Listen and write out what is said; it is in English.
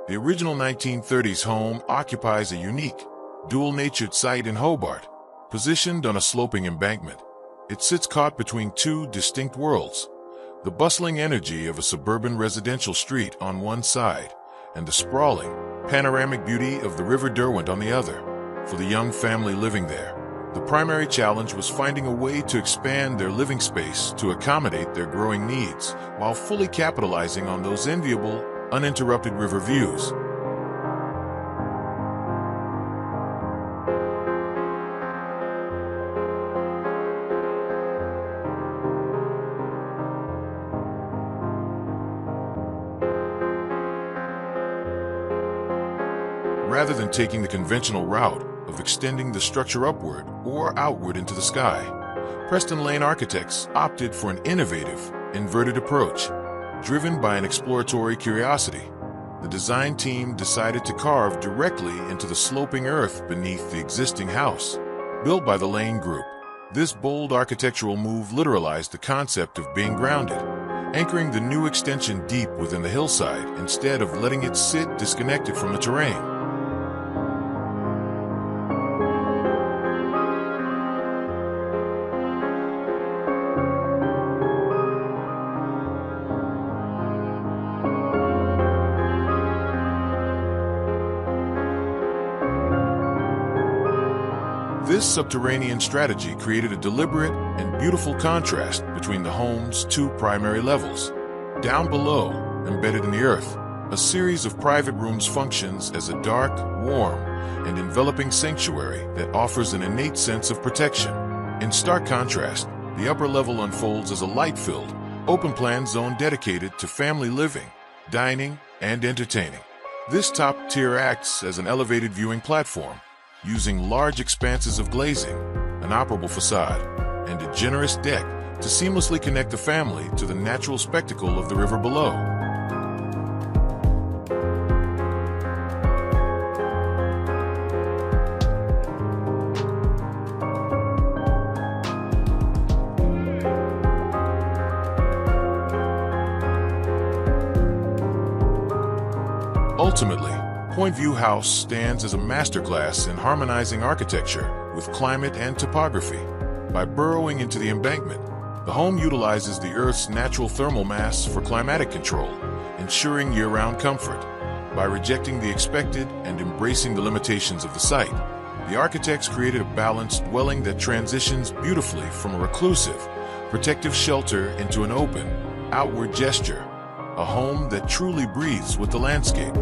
The original 1930s home occupies a unique, dual-natured site in Hobart, positioned on a sloping embankment. It sits caught between two distinct worlds, the bustling energy of a suburban residential street on one side, and the sprawling, panoramic beauty of the River Derwent on the other. For the young family living there, the primary challenge was finding a way to expand their living space to accommodate their growing needs, while fully capitalizing on those enviable, uninterrupted river views. Rather than taking the conventional route of extending the structure upward or outward into the sky, Preston Lane Architects opted for an innovative, inverted approach. Driven by an exploratory curiosity, the design team decided to carve directly into the sloping earth beneath the existing house. Built by the Lane Group, this bold architectural move literalized the concept of being grounded, anchoring the new extension deep within the hillside instead of letting it sit disconnected from the terrain. This subterranean strategy created a deliberate and beautiful contrast between the home's two primary levels. Down below, embedded in the earth, a series of private rooms functions as a dark, warm, and enveloping sanctuary that offers an innate sense of protection. In stark contrast, the upper level unfolds as a light-filled, open-plan zone dedicated to family living, dining, and entertaining. This top tier acts as an elevated viewing platform, using large expanses of glazing, an operable facade, and a generous deck to seamlessly connect the family to the natural spectacle of the river below. Ultimately, Point View House stands as a masterclass in harmonizing architecture with climate and topography. By burrowing into the embankment, the home utilizes the Earth's natural thermal mass for climatic control, ensuring year-round comfort. By rejecting the expected and embracing the limitations of the site, the architects created a balanced dwelling that transitions beautifully from a reclusive, protective shelter into an open, outward gesture, a home that truly breathes with the landscape.